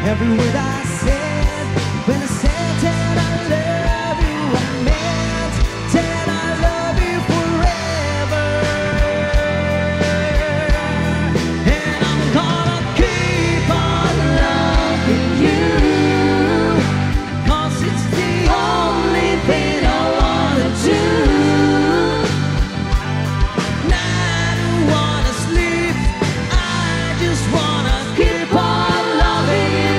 every word I said. When I said that I love you, I meant that I love you forever. And I'm gonna keep on loving you, 'cause it's the only thing I wanna do. And I don't wanna sleep, I just wanna keep on loving you.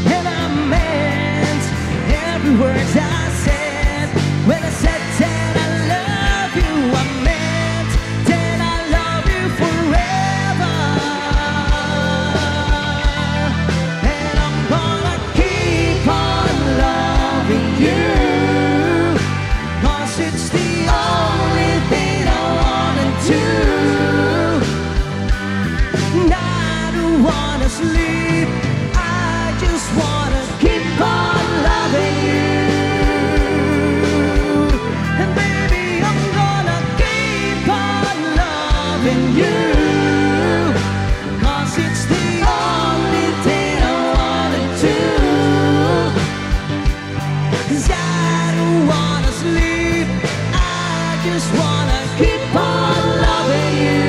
And I meant every word I said. When I said that I love you, I meant that I love you forever. And I'm gonna keep on loving you, 'cause it's the only thing I wanna do. And I don't wanna sleep, I just wanna keep on loving you. And baby, I'm gonna keep on loving you, 'cause it's the only thing I wanna do. 'Cause I don't wanna sleep, I just wanna keep on loving you.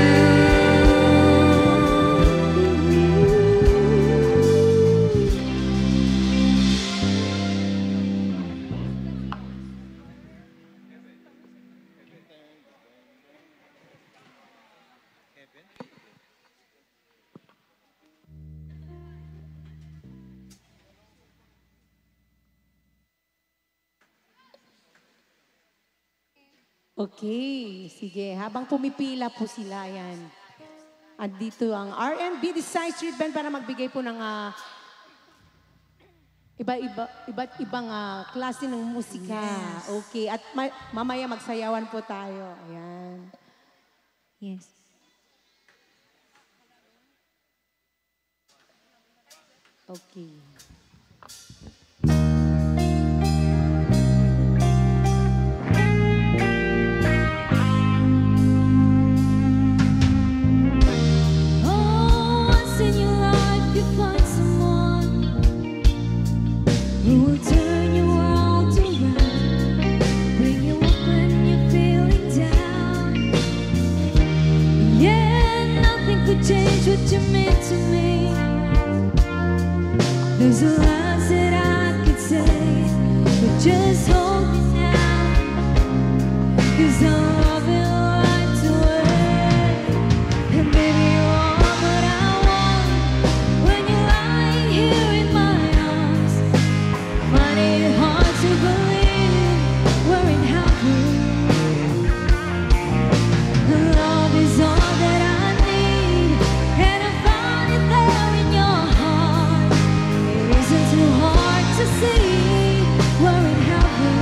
Okay, sige. Habang pumipila po sila, yan. Andito ang R&B Design Street Band para magbigay po ng iba't ibang klase ng musika. Okay, at mamaya magsayawan po tayo. Ayan. Yes. Okay. Oh, once in your life you find someone who will turn your world around, bring you up when you're feeling down. Yeah, nothing could change what you meant to me. There's a lot that I could say, but just hold me now, 'cause I'm loving right away. And baby, you're all that I want when you're lying here in my arms. Finding it hard to believe we're in heaven. Love is all that I need, and I found it there in your heart. It isn't too hard to see we're in heaven.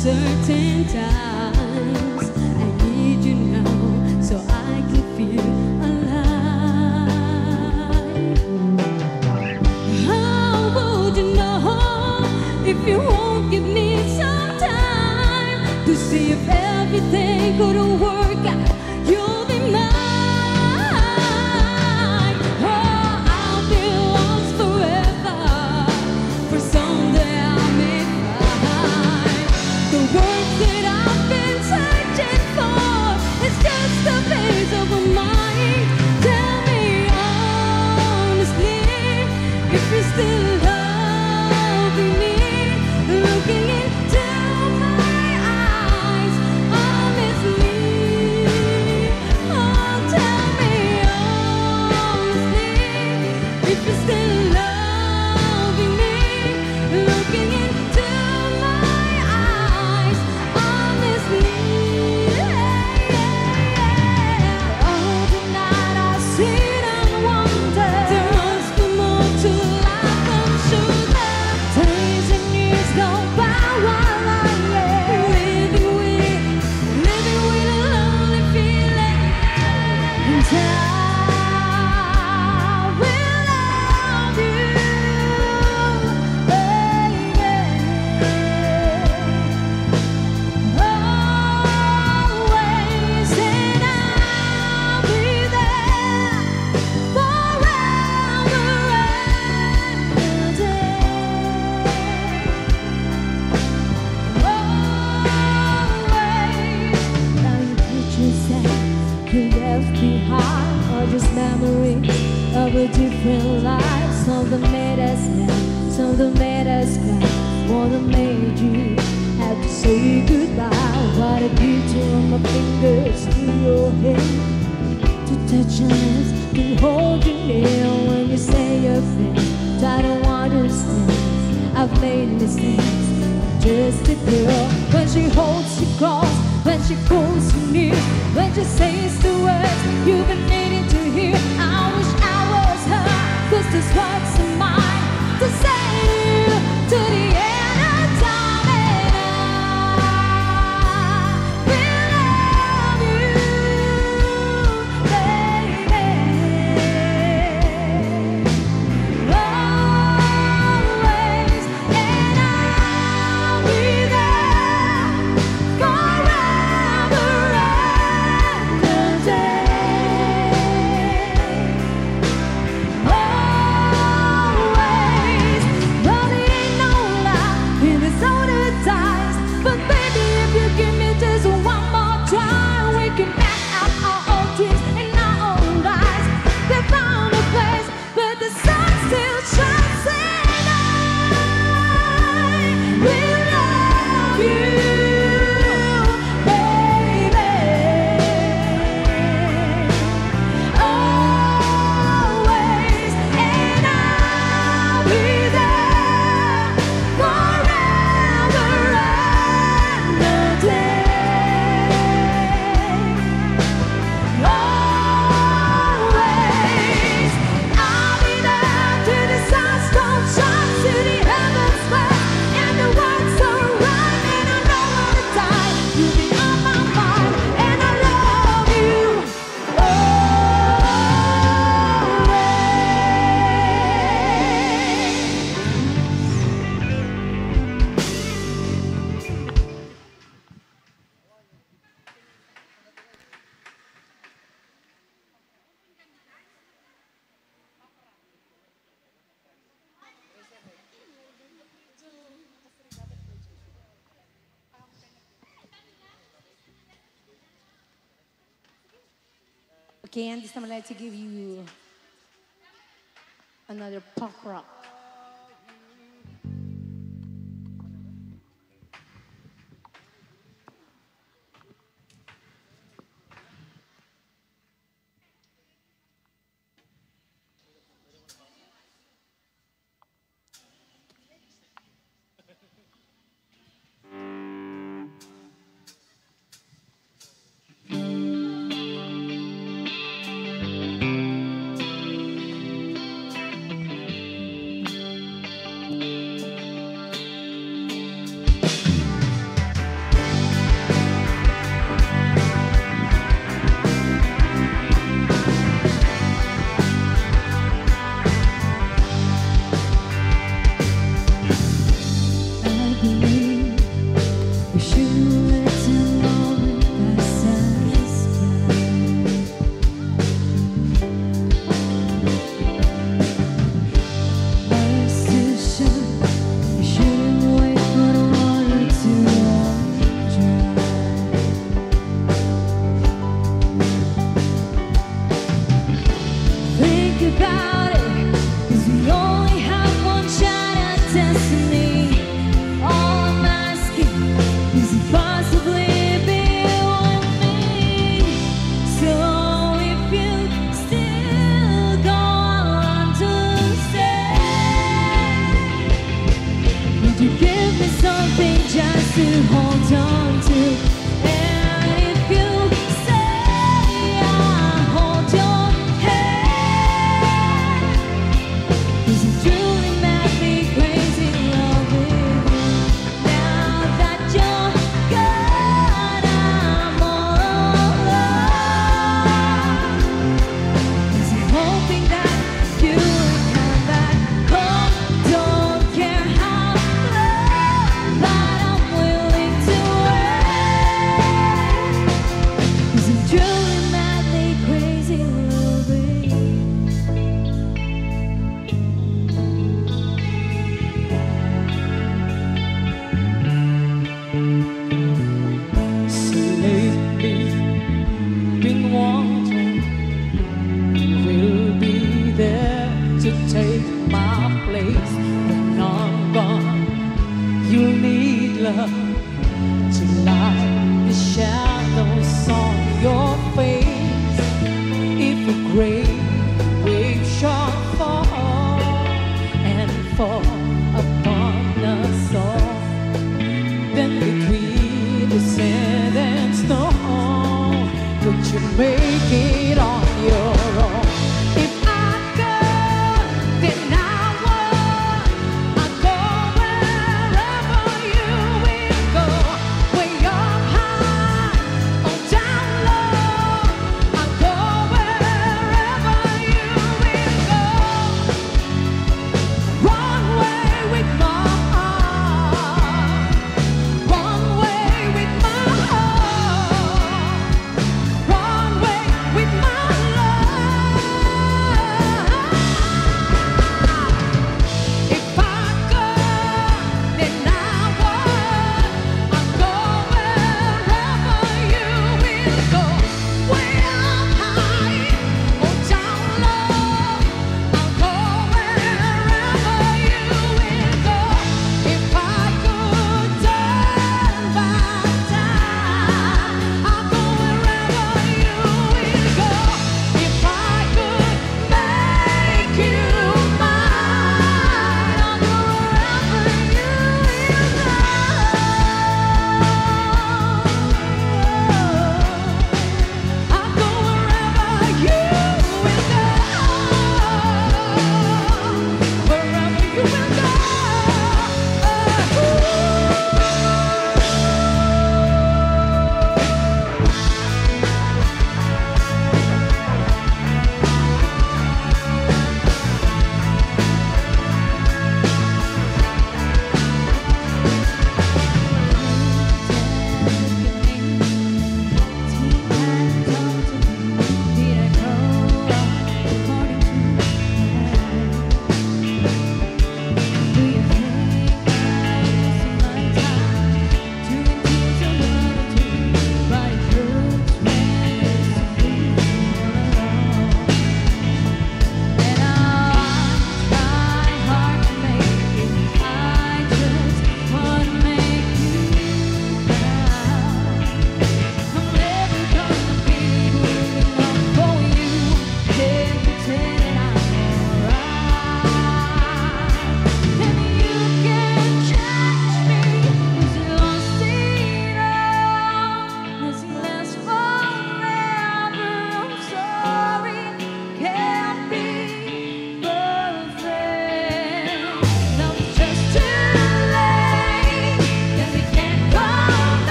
certain times I need you now so I can feel alive. How would you know if you won't give me some time to see if everything could work out? You'll be mine. Oh, I'll be lost forever. For someday I may find the words that I've been searching for. It's just a phase of a mind. Tell me honestly if you're still loving me. Looking into my eyes honestly. Oh, tell me honestly if you're still loving me. Looking into my eyes honestly. Oh, tonight I sit and wonder. There must be more to life than sugar. Days and years go by while I am living with a lonely feeling. And I will love you, baby. Always, and I'll be there forever and a day. Always. Now you pictures that you left behind are just memories of a different life. Some that made us laugh, some that made us cry, one that made you have to say goodbye. What I did to run my fingers through your hair, to touch your hands, to hold you near when you say your things. I don't understand. I've made mistakes. Just a girl when she holds you close, when she pulls you near, when she says the words you've been needing to hear. I wish I was her, 'cause this what's in mine to say to the end of time. And I will love you, baby. Always, and I'll be there forever and a day. Always, but it ain't no lie in this older times. But baby, if you give me just one more try, we can back up our old dreams and our old lies. They found a place where the sun still shines, and I will love you, baby. Always, and I'll be there forever and a day. Always, I'll be there till the sun don't shine, till the heavens burn and the world's so right. And I know all the time you'll be on my mind, and I love you Okay, and this time I'd like to give you another punk rock. to light the shadows on your face. If a great wave shall fall and fall upon us all, then between the sand and stone, would you make it on your own? If I could, then I would. I'd go wherever you will go, way up high or down low. I'd go wherever you will go. Run away with my heart, run away with my heart, run away with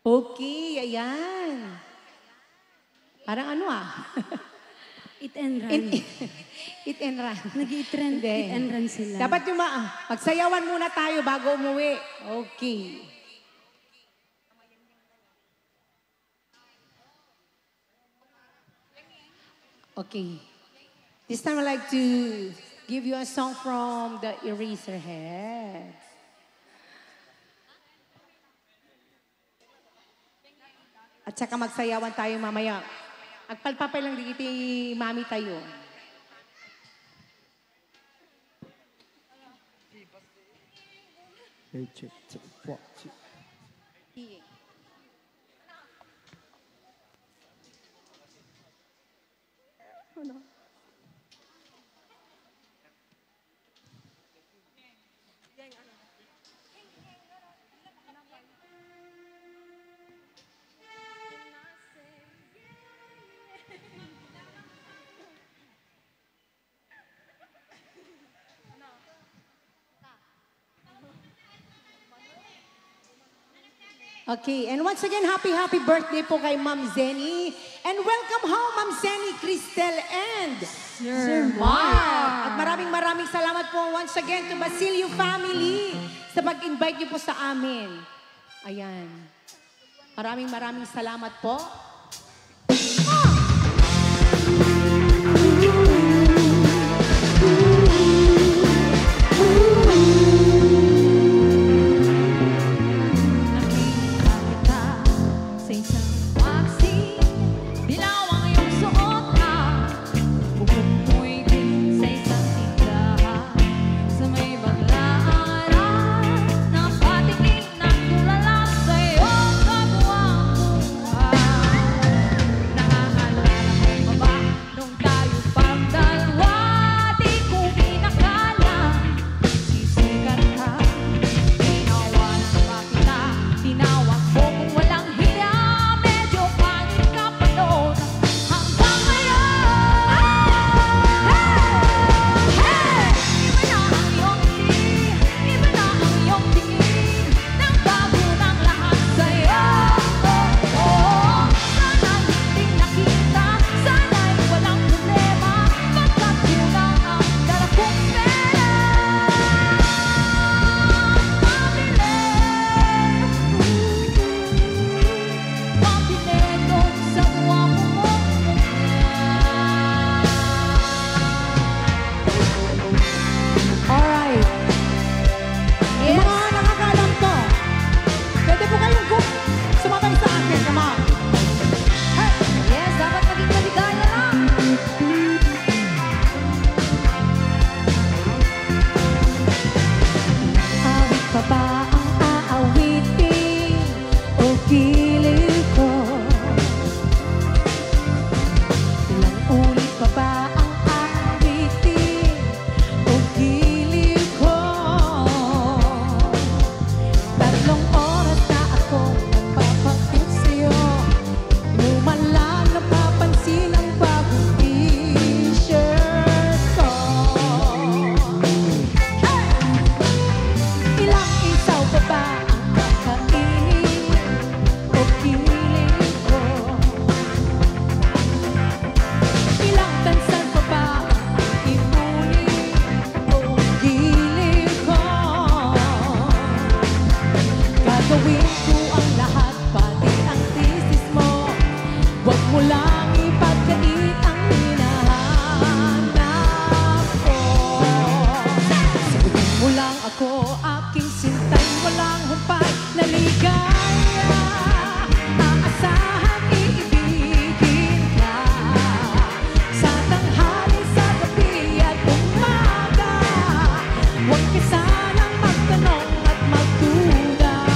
Okay, ayan. Parang ano Eat and run. Eat and run. Nag-i-trend, Hindi. eat and run sila. Dapat yung magsayawan muna tayo bago umuwi. Okay. Okay. This time I'd like to give you a song from the Eraserheads. At saka magsayawan tayo mamaya. Agpalpapay lang di kiti mami tayo. Hey, check, check, what, check. Okay, and once again, happy birthday po kay Ma'am Zenny. And welcome home, Ma'am Zenny, Cristel, and Sir Mark. At maraming salamat po once again to Basilio family sa pag-invite niyo po sa amin. Ayan. Maraming salamat po. Sa isang taxi, dilaw ang iyong suot na bukod mo'y din sa isang tindahan. Sa may baglaaran, nakatingin ng tulala sa iyong kabuang-buhay. Naaalala mo ba nung tayo pang dalawa, di ko inakala sisikat ka. Tinawanan pa kita, tinawag mo kung walang hiya, medyo pangit ka pa noon hanggang ngayon. Iba na ang iyong tingin, nang bago ng lahat sa'yo. Sana'y hindi nakita, sana'y walang problema, pagkat kulang ang dala kong pera. Pambileto sa guwapo mong Alright. Yes. Mga nakakalam to, pwede po kayong sumabay sa akin. Come on. Yes, dapat maging maligaya lang. Awit pa ba ang aawitin o gilid ko? Ilang ulit pa ba ang aawitin o gilid ko? Tatlong oras na akong nagpapakit sa'yo, lumalang napapansin ang bagong t-shirt ko. Ilang isaw pa ba ang kakainin o kilig ko? Ilang tansan pa ba ang ipunin o kilig ko? Gagawin ko ang lahat, pati ang thesis mo. Huwag mo lang ipagkait ang hinahanap ko. Sagutin mo lang ako, aking sintay, walang humpay na ligaya. Aasahang iibigin ka sa tanghali, sa gabi at umaga. Huwag ka sanang magtanong at magduda.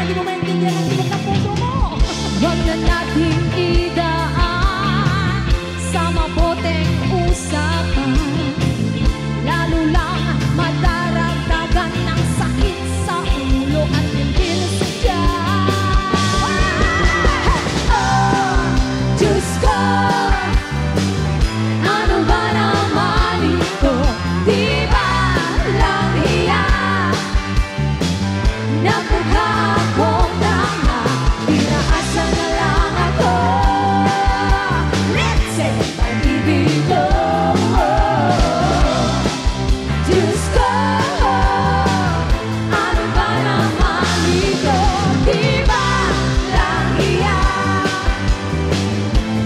hindi mo maintindihan ang tibok ng puso mo. Huwag na nating idaan sa maboteng usapan. Lalo lang madaragdagan ng sakit sa ulo at hindi nasadya. Oh, Diyos ko, ano ba naman ito? Di ba lang hiya? Napagka akong tanga, pinaasa na lang ako. Let's say, pag-ibig ko. Diyos ko, ano ba naman ito? Di ba lang hiya?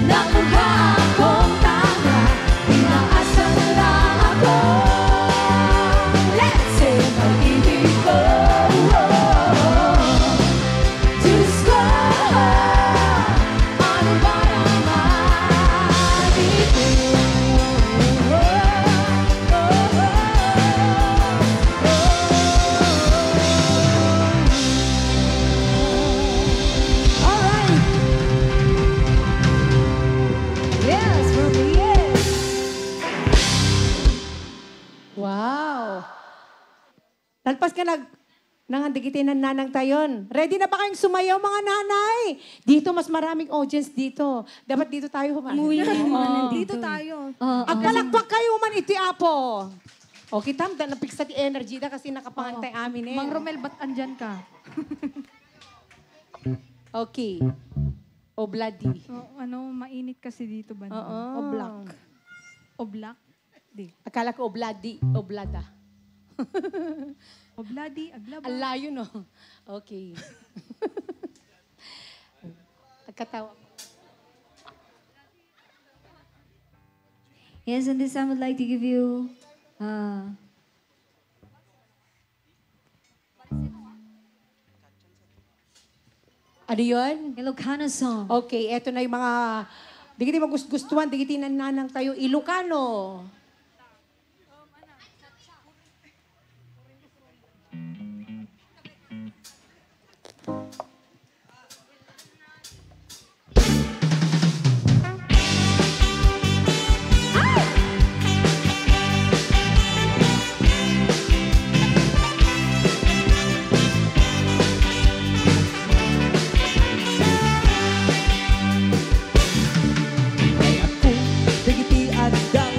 Napagka akong tanga, pinaasa na lang ako. Let's say, pag-ibig ko. Diyos ko, ano ba naman ito? Alright. Yes, Ruby, yes. Wow! Talpas ka nangandigitin ng nanang tayon. Ready na ba kayong sumayaw, mga nanay? Dito, mas maraming audience dito. Dapat dito tayo Umuwi na yung mga Dito tayo. Ang palakpak kayo man iti apo. Okay, tam, napix sa ti energy da kasi nakapangantay amin eh. Mang Romel, ba't andyan ka? Okay. O bloody. Mainit kasi dito ba? Oo. O black. O black? Di. Akala ko o bloody, o blada. O bloody, aglaba. Ang layo, no? Okay. Nagkatawa. Yes, and this time I'd like to give you Ano yun? Ilocano song. Okay, eto na yung mga digiti magustuhan, digiti nanang tayo Ilocano. Digiti at ang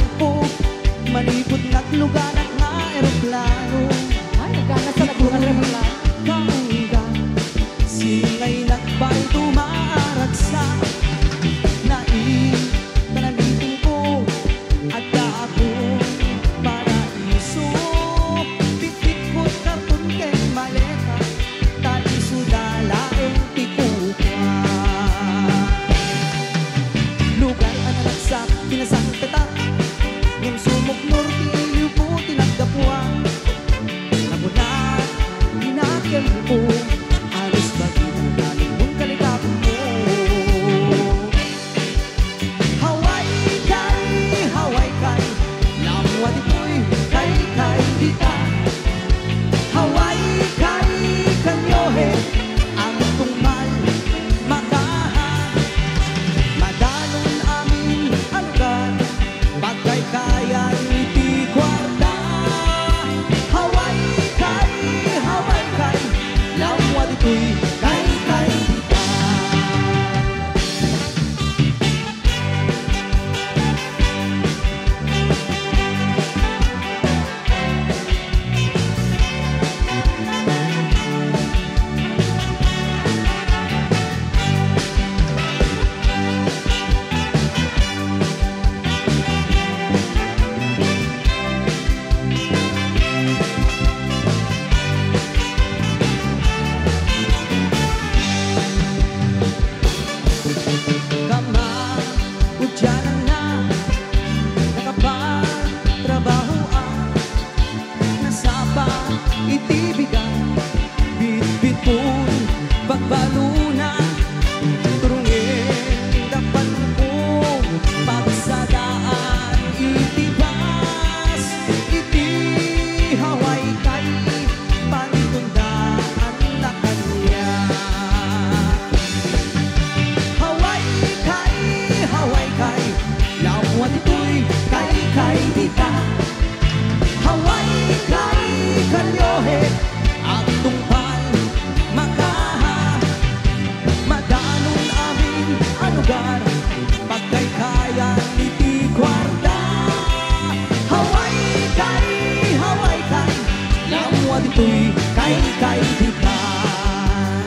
kaibigan.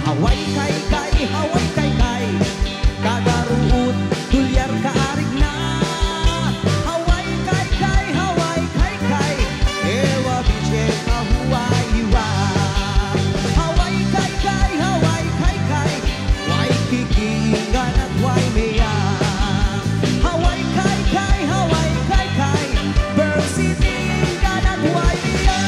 Haway kay kay, kagaruot, tulyar kaarig na. Haway kay kay, ewa biche kahuay iwa. Haway kay kay, way kikiingan at way meya. Haway kay kay, bersitingan at way meya.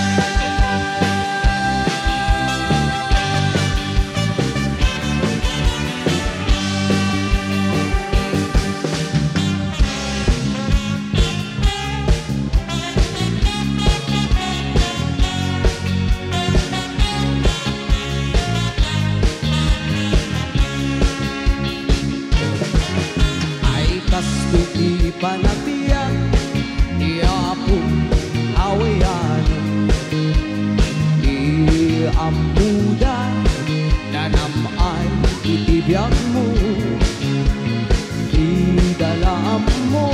Ay kastuti panatiyan, iapo awayan, iampuda nanamay itibiyag mo, idalam mo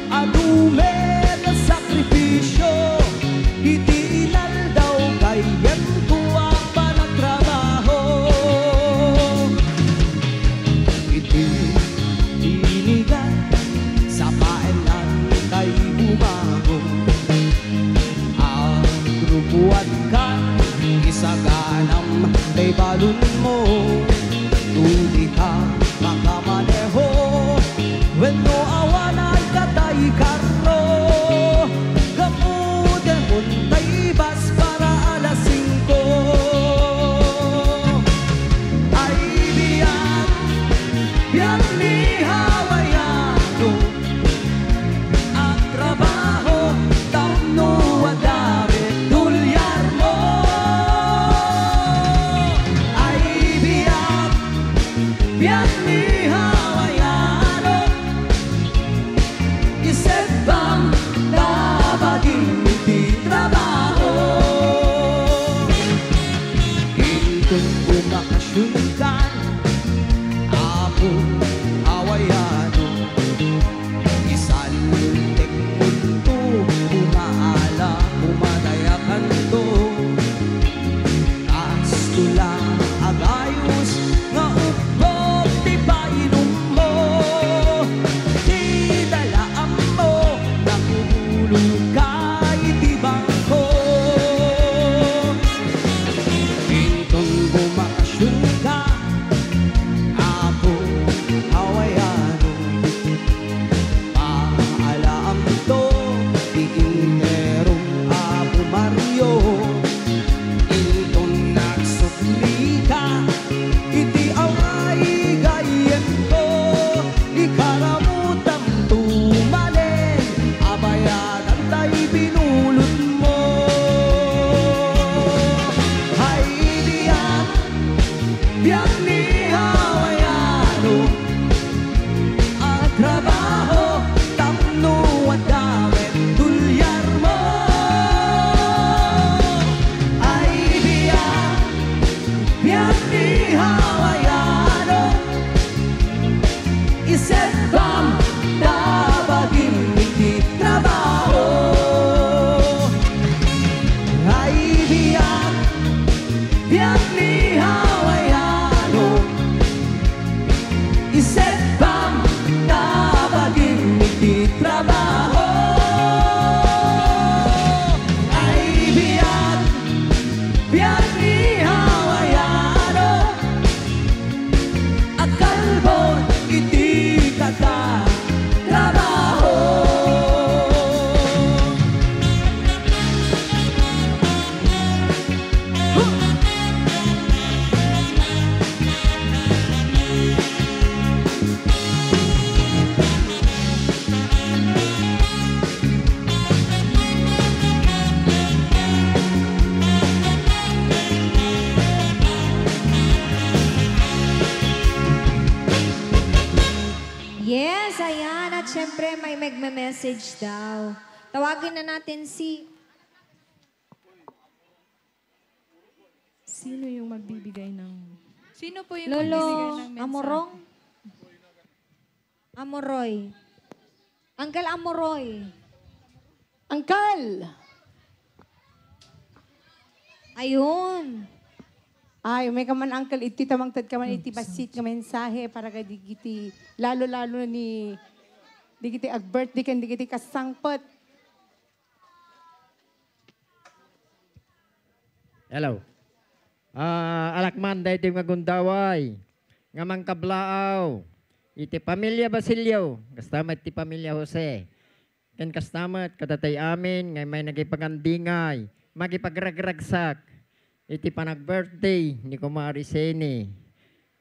adume na sakripisyo, iti inal daw kayen kuwa pa nagtrabaho. Iti inigan sa paelan kay bumago, ang grupuan ka isaganam kay balon mo, tuli ka makamaneho, wenno awan ay katay karno, gamutin muntay bas para alas 5. Ay biyak ni hawayano, ang trabaho tamno adami tulyar mo. Ay biyak ni hawayano, isip bang dabagin iti trabaho. Intong bumakasyon kan, ako hawayano, isaltek munto, umaala, umadayakan to. Kastula agayos, nga upog di painom mo, di dalaan mo, nakubulong ka iti bangko. Intong bumakasyon ka, ako hawayano, paalam to, di inerong Apo Mario. Intong nagsukli ka, iti away gayen ko, ikaramutam tumalin, abayagan tay binulot mo. Ay biyak ni hawayano, ang trabaho tamno at dami tulyar mo. Ay biyak ni hawayano, isip bang dabagin iti trabaho. Ay biyak ni hawayano, isip bang dabagin iti trabaho. Ay biyak ni hawayano, akalbon iti kata trabaho. Yes, ayan. At syempre, may magme-message daw. Tawagin na natin si... Sino yung magbibigay ng... Sino po yung Lolo magbibigay ng mensahe? Amorong? Amoroy. Uncle Amoroy. Angkal! Ayun. Ay, may kaman uncle, iti tamangtad ka man, iti basit ka mensahe para ka digiti, lalo-lalo ni, digiti ag-birthday kan, digiti kasangpot. Hello. Alakman, dahil iti magundaway. Nga mang kablaaw. Iti pamilya Basilio. Kastamat iti pamilya Jose. Ken kastamat, katatay amin, ngay may nagipagandingay. Magipagragragsak. Iti panag-birthday ni Kumari Sene.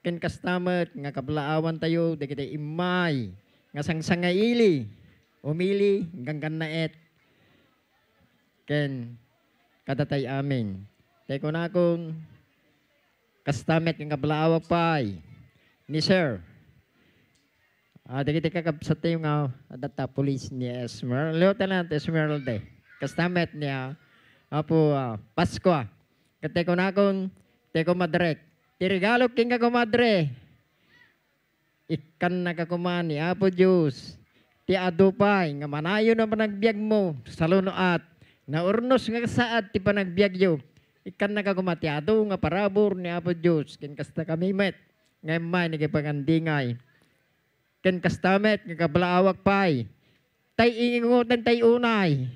Ken kastamat, nga kablaawan tayo, di kita imay. Nga sangsangaili. Umili, hanggang naet. Ken katatay amin. Teko na akong kastamet ng kablaawag pa'y ni Sir. Dikiti kakabsat tayo nga data police ni Esmer. Lieutenant Esmeralda. Kastamet niya apo Pasko. Kateko na akong teko madrek. Tirigalo king kakumadre. Ikan nakakumani apo Diyos. Ti adupay nga manayo na panagbiag mo sa lunoat. Naurnos nga saat ti panagbiag yo. Ikan nakakumatiado nga parabor ni Apo Diyos. Ken kasta kami met. Ngayon may nagipagandingay. Ken kastamet nga kablaawak pay. Tay ingutan tay unay.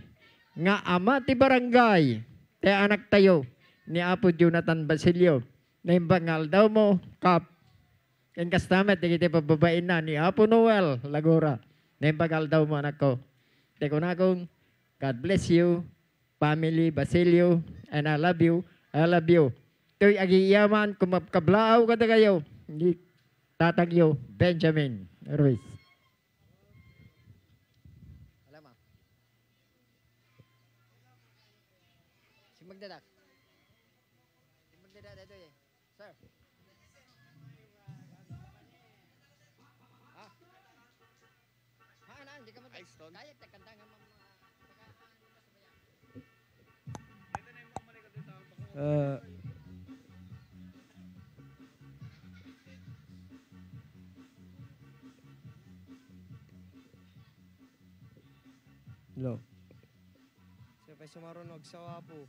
Nga ama ti barangay. Tay anak tayo ni Apo Jonathan Basilio. Naimbangal daw mo kap. Ken kastamet iti pababain na ni Apo Noel Lagora. Naimbangal daw mo anak ko. Teko na kong God bless you. Family Basilio, and I love you. I love you. To'y agiyaman, kung mapkablaaw ka na kayo, hindi tatagyo, Benjamin Ruiz. Alam mo? Si Magdadak. Si Magdadak ito eh. Sir. Ha? Ha, na, hindi ka mo. Kaya, takanda nga mga. Hello. Siya pa sumarunog sa wapo.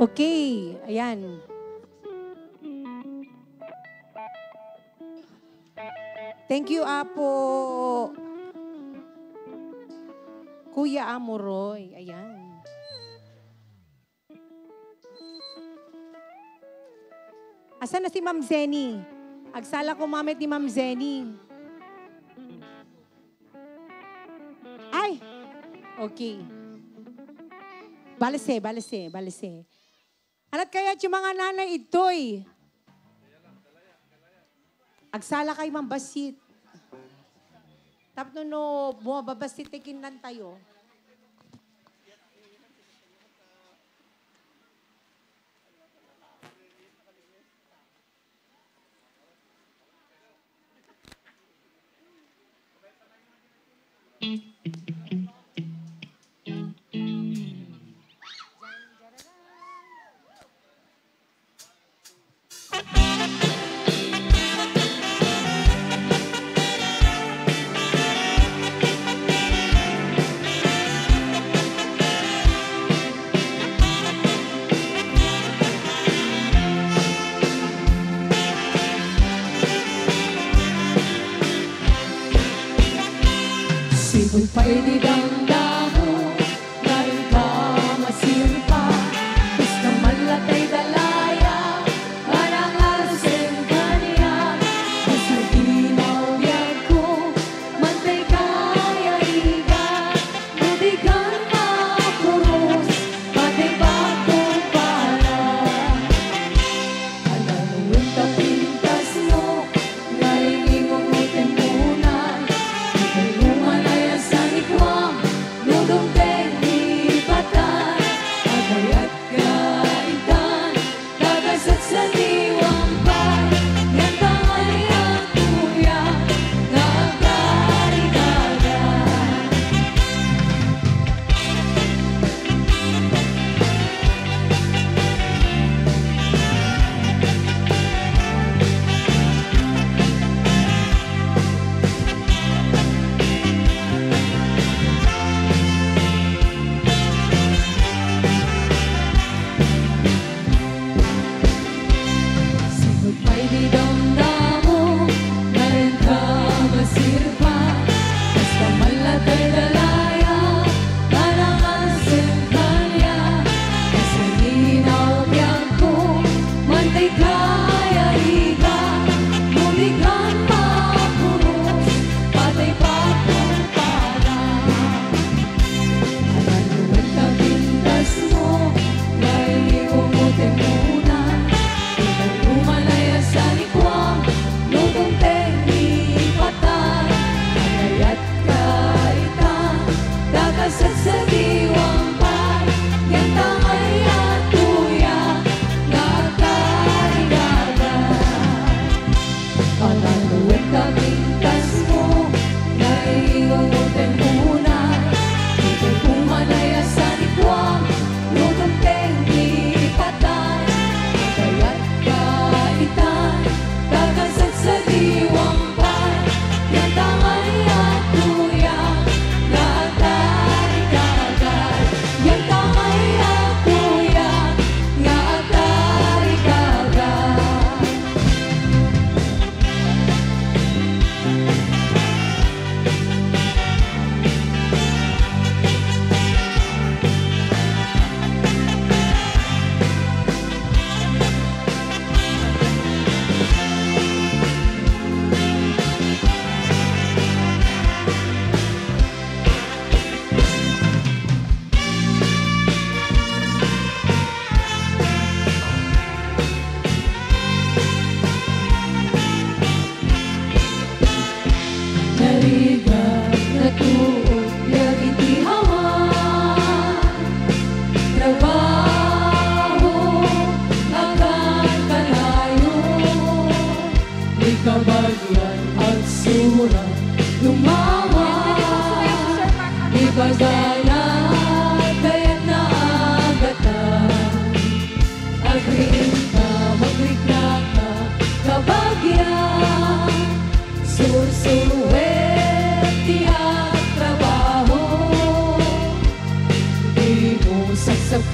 Okay, ayan. Thank you, Apo. Kuya Amoroy, ayan. Asan na si Ma'am Zenny? Agsala ko mamit ni Ma'am Zenny. Ay! Okay. Balase. Alat kaya yung mga nanay ito'y. Agsala kay Ma'am Basit. Tapos no, bumababasit tikinan tayo.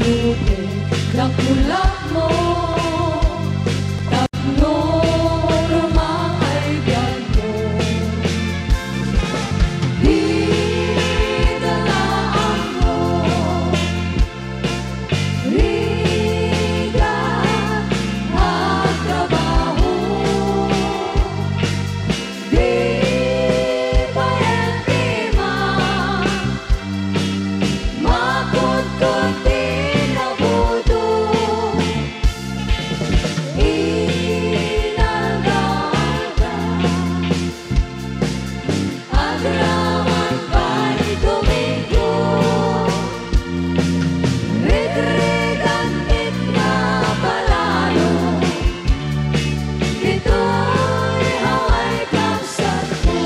mabuti ng kulak mo. Tatlong rumang kaibigan mo. Hinalaan mo. Riga at trabaho. Di pa yan tima. Makot-kot din ang puto. Inalga-alga. Agraman pa'y Domingo. Rit-rigantit na palalo. Ito'y haway kapsat mo.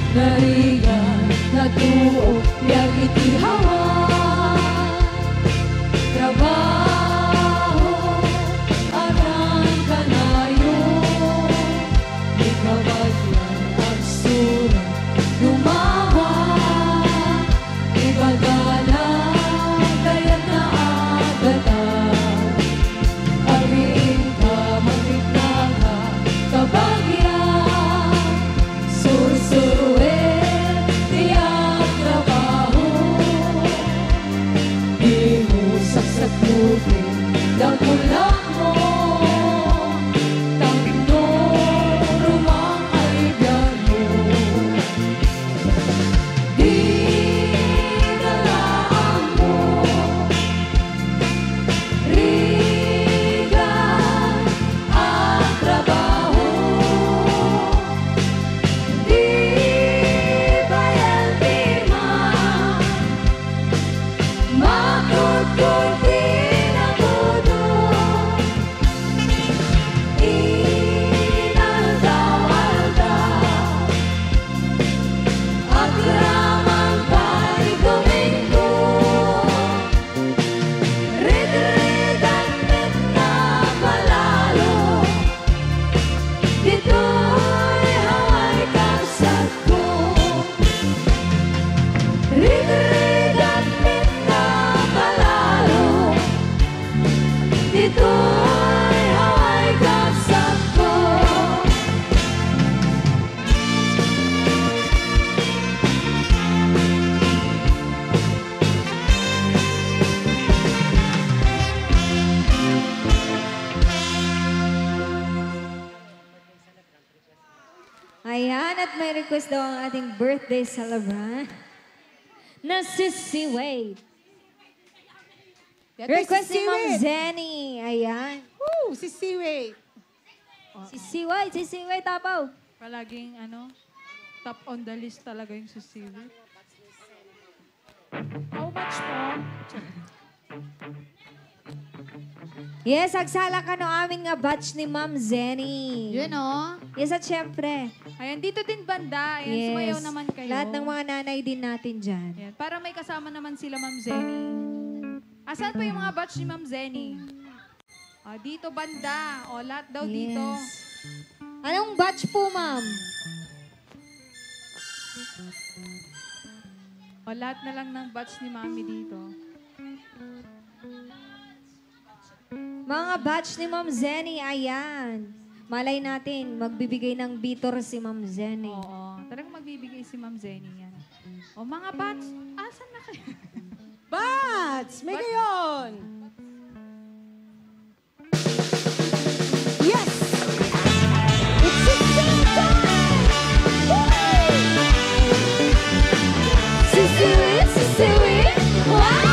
Nariga na tuo, yang itihawan. Trabaho, aran kanayo. Ikaw at yan ang surat, lumawa. Ibagala, kaya't naagatan. Aring ka, magkita ka, kabagyan. Susuruin, tiyak trabaho. Di mo saksakutin, ng kulak mo. Tangno, rumang kaibigan mo. Di nalaan mo. Riga ang trabaho. Di ba yan tima? Makot-kot din ang puto. Inaldaw-aldaw. Agraman pa'y Domingo. Rit-rigantit na palalo. Ito'y haway kapsat ko. Rit-rigantit na palalo. Ito'y haway kapsat ko. Ayan, at may request daw ang ating birthday celebrant na si Siway. Request si Ma'am Zenny. Ayan. Woo, si Siway. Si Siway tapaw. Palaging top on the list talaga yung susiwi. How much po? Yes, agsala ka no amin nga batch ni Ma'am Zenny. Yun Yes, at syempre. Ayan, dito din banda. Ayan, sumayaw naman kayo. Lahat ng mga nanay din natin dyan. Ayan, para may kasama naman sila Ma'am Zenny. Asan po yung mga batch ni Ma'am Zenny? Dito banda. Lahat daw dito. Anong batch po, Ma'am? Lahat na lang ng batch ni Mami dito. Mga batch ni Ma'am Zenny, ayan. Malay natin, magbibigay ng bitor si Ma'am Zenny. Oo. Talagang magbibigay si Ma'am Zenny yan. Mga batch, asan na kayo? Bats! May gayon! Yes! It's a sing time! Sisiwi, sisiwi, wow!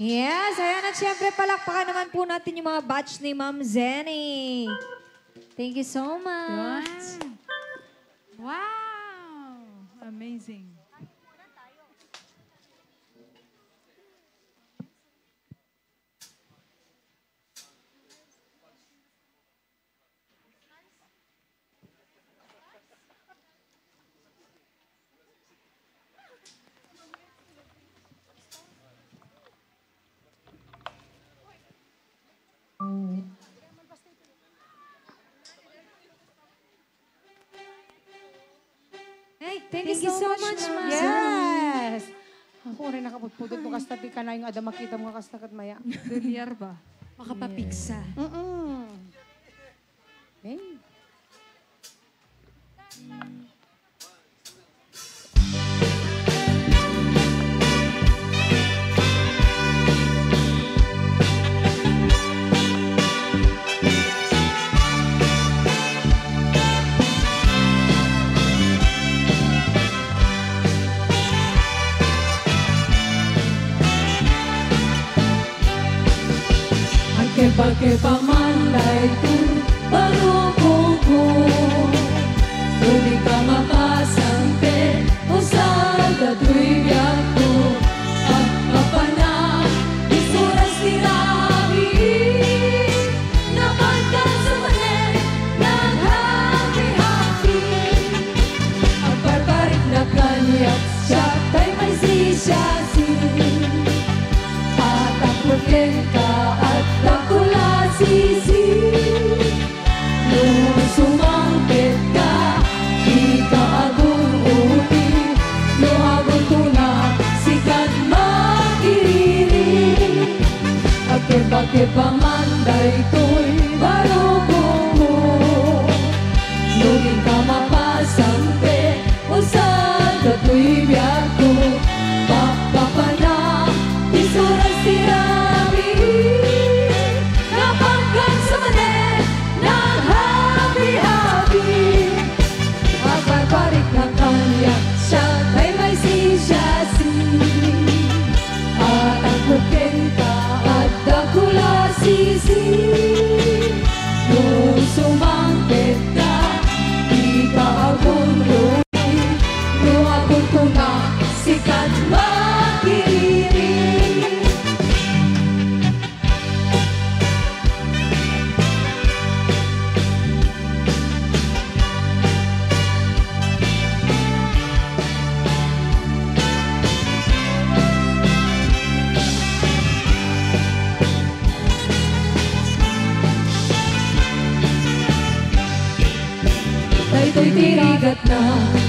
Yes, ayan at syempre palakpakan naman po natin yung mga batch ni Ma'am Zenny. Thank you so much. Wow! Amazing. Hey, thank you so much, Ma'am. Yes! Ako rin nakaputpudot mo kasta di ka na yung ada makita mo kasta kat maya. Dolyar ba? Makapapiksa. Hey. Pake pamandai tu parukuku Tuli ka makasampe Usada tu'y biyaku At papanang isuras tirami Napankan sa manen Naghapi-hapi Ang barbarik na kanyak Siya tay may sisiyasi At ang ka at takula sisi Nung sumangkit ka Di ka agun-uti Nung agun tuna Sikat makiriri Ake-bake pamanday to'y barukumo Nung ka mapasampe Usada to'y biyago Papapana Isuras tirami Napangkan sa manen Naghabi-habi Mabarbarik na kanya Siya ay may sisiyasi At ang kukenta At dakula sisi Nung sumangkit ka Di ka agun-uti Nung agun tuna Sikat makiriri Daytoy tirigat na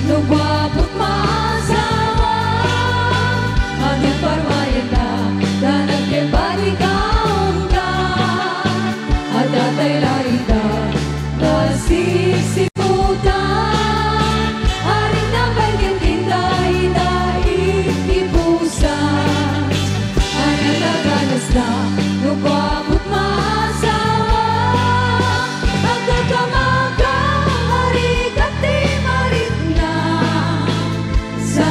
nung gwapot maasawa Agad parmayan na danag kebali kaon ka At datay laida nasisiputan Aring na bagyan kindahi-dahi ipusan Ayan naganas na nung gwapot maasawa Agad kamaga harikat di marit na Sa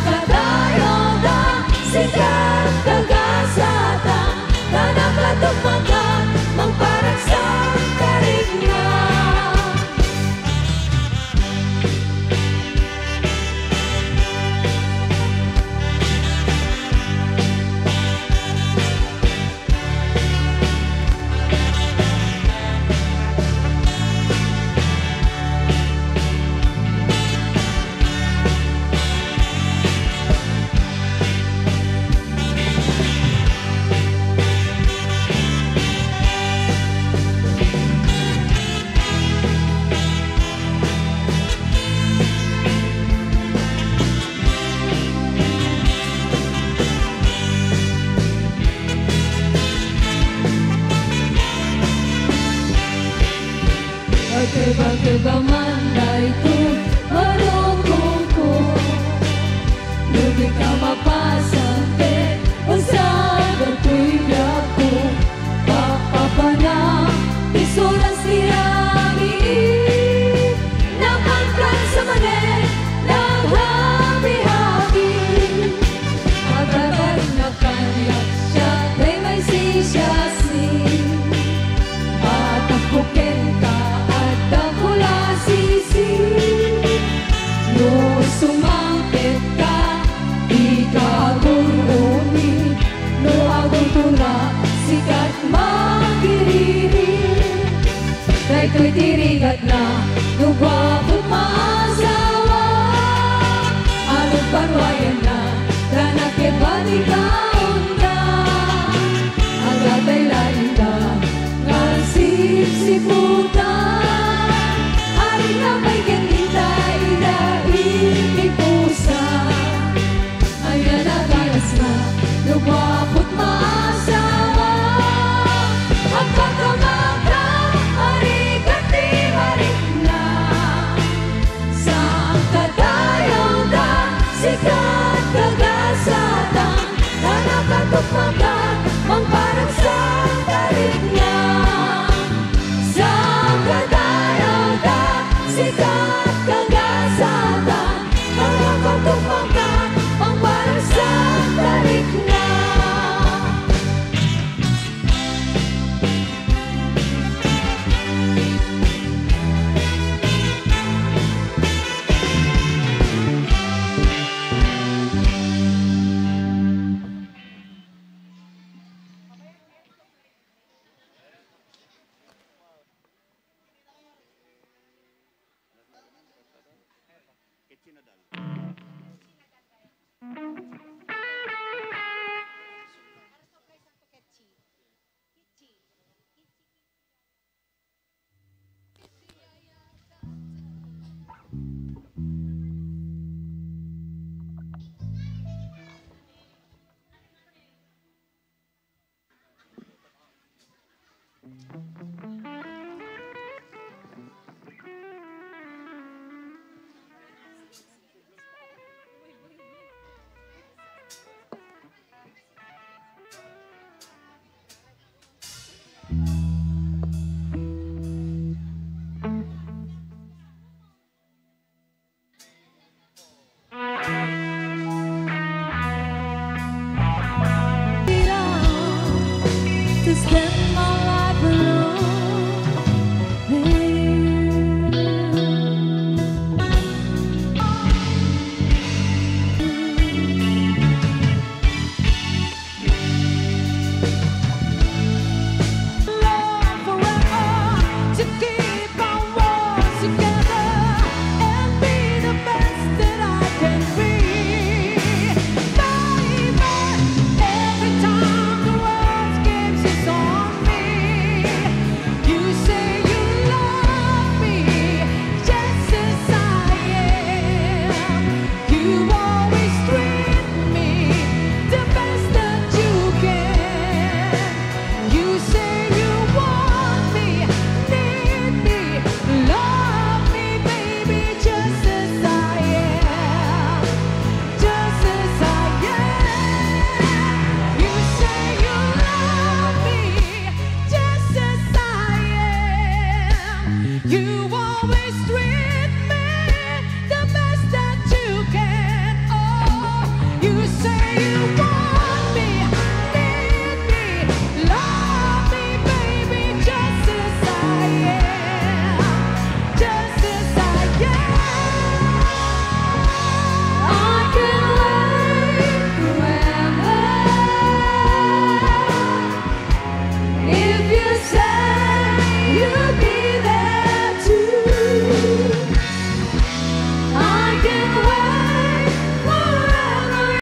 kadayoda sikat tagasata Tanakatumakan mangparang sa karigna Bakit ba manday ko marunong ko Lubi ka mapasante Usada ko'y biyago Papapana Isuras tirami Napangkan sa manen Naghabi-habi Magaling na kanyak Siya At ikaw